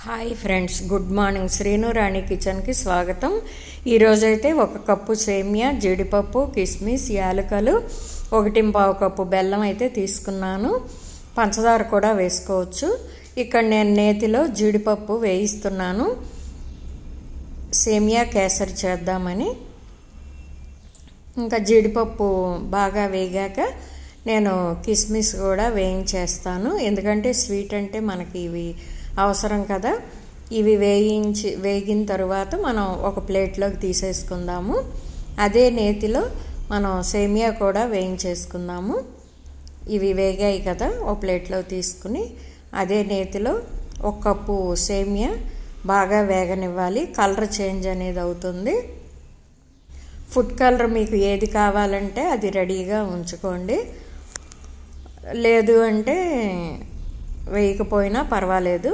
Hi friends, good morning. Srinu Rani కిచెన్కి స్వాగతం. ఈరోజైతే 1 కప్పు సేమియా, జీడిపప్పు, కిస్మిస్, యాలకులు, 1.25 కప్పు బెల్లం అయితే తీసుకున్నాను. పంచదార కూడా వేసుకోవచ్చు. ఇక్కడ నేను నేతిలో జీడిపప్పు వేయిస్తున్నాను సేమియా కేసరి చేద్దామని. ఇంకా జీడిపప్పు బాగా వేగాక నేను కిస్మిస్ కూడా వేయించేస్తాను, ఎందుకంటే స్వీట్ అంటే మనకి ఇవి అవసరం కదా. ఇవి వేగిన తర్వాత మనం ఒక ప్లేట్లోకి తీసేసుకుందాము. అదే నేతిలో మనం సేమియా కూడా వేయించేసుకుందాము. ఇవి వేగాయి కదా, ఒక ప్లేట్లో తీసుకుని అదే నేతిలో 1 కప్పు సేమియా బాగా వేగనివ్వాలి. కలర్ చేంజ్ అనేది అవుతుంది. ఫుడ్ కలర్ మీకు ఏది కావాలంటే అది రెడీగా ఉంచుకోండి, లేదు అంటే వేయకపోయినా పర్వాలేదు.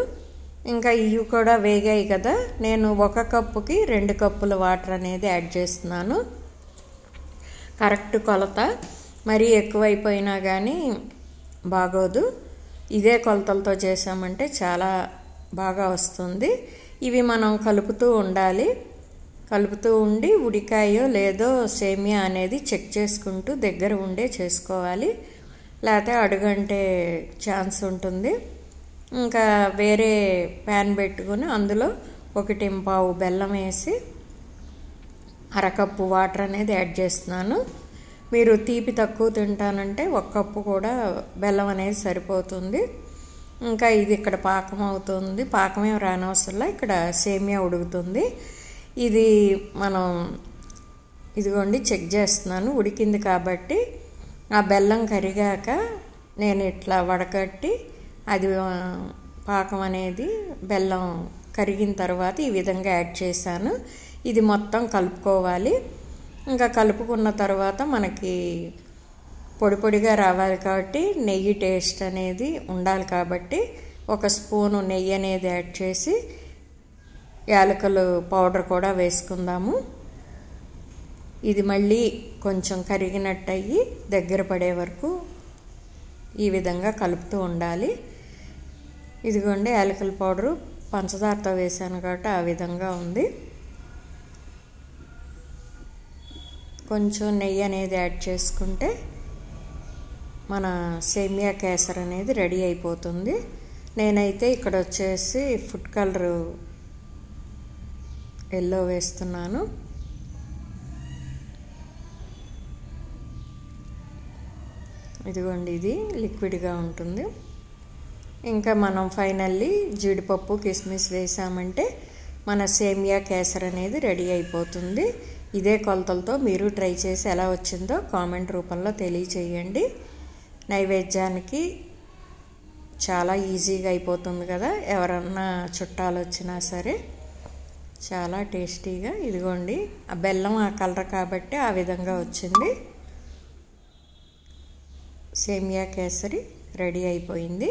ఇంకా ఇవి కూడా వేగాయి కదా, నేను 1 కప్పుకి 2 కప్పుల వాటర్ అనేది యాడ్ చేస్తున్నాను. కరెక్ట్ కొలత, మరీ ఎక్కువైపోయినా కానీ బాగోదు. ఇదే కొలతలతో చేసామంటే చాలా బాగా వస్తుంది. ఇవి మనం కలుపుతూ ఉండాలి. కలుపుతూ ఉండి ఉడికాయో లేదో సేమియా అనేది చెక్ చేసుకుంటూ దగ్గర ఉండే చేసుకోవాలి, లేకపోతే అడుగంటే ఛాన్స్ ఉంటుంది. ఇంకా వేరే ప్యాన్ పెట్టుకుని అందులో 1.25 బెల్లం వేసి 1/2 కప్పు వాటర్ అనేది యాడ్ చేస్తున్నాను. మీరు తీపి తక్కువ తింటానంటే 1 కప్పు కూడా బెల్లం అనేది సరిపోతుంది. ఇంకా ఇది ఇక్కడ పాకం అవుతుంది. పాకమే రానవసరంలా, ఇక్కడ సేమియా ఉడుకుతుంది. ఇది మనం ఇదిగోండి చెక్ చేస్తున్నాను, ఉడికింది కాబట్టి. ఆ బెల్లం కరిగాక నేను ఇట్లా వడకట్టి అది పాకం అనేది బెల్లం కరిగిన తర్వాత ఈ విధంగా యాడ్ చేశాను. ఇది మొత్తం కలుపుకోవాలి. ఇంకా కలుపుకున్న తర్వాత మనకి పొడి పొడిగా రావాలి కాబట్టి నెయ్యి టేస్ట్ అనేది ఉండాలి కాబట్టి 1 స్పూను నెయ్యి అనేది యాడ్ చేసి యాలకులు పౌడర్ కూడా వేసుకుందాము. ఇది మళ్ళీ కొంచెం కరిగినట్టు అయ్యి దగ్గర పడే వరకు ఈ విధంగా కలుపుతూ ఉండాలి. ఇదిగోండి యాలకుల పౌడరు పంచదారతో వేసాను కాబట్టి ఆ విధంగా ఉంది. కొంచెం నెయ్యి అనేది యాడ్ చేసుకుంటే మన సేమియా కేసరి అనేది రెడీ అయిపోతుంది. నేనైతే ఇక్కడ వచ్చేసి ఫుడ్ కలరు ఎల్లో వేస్తున్నాను. ఇదిగోండి ఇది లిక్విడ్గా ఉంటుంది. ఇంకా మనం ఫైనల్లీ జీడిపప్పు, కిస్మిస్ వేసామంటే మన సేమియా కేసరి అనేది రెడీ అయిపోతుంది. ఇదే కొలతలతో మీరు ట్రై చేసి ఎలా వచ్చిందో కామెంట్ రూపంలో తెలియచేయండి. నైవేద్యానికి చాలా ఈజీగా అయిపోతుంది కదా, ఎవరన్నా చుట్టాలు వచ్చినా సరే చాలా టేస్టీగా. ఇదిగోండి ఆ బెల్లం ఆ కలర్ కాబట్టి ఆ విధంగా వచ్చింది. సేమియా కేసరి రెడీ అయిపోయింది.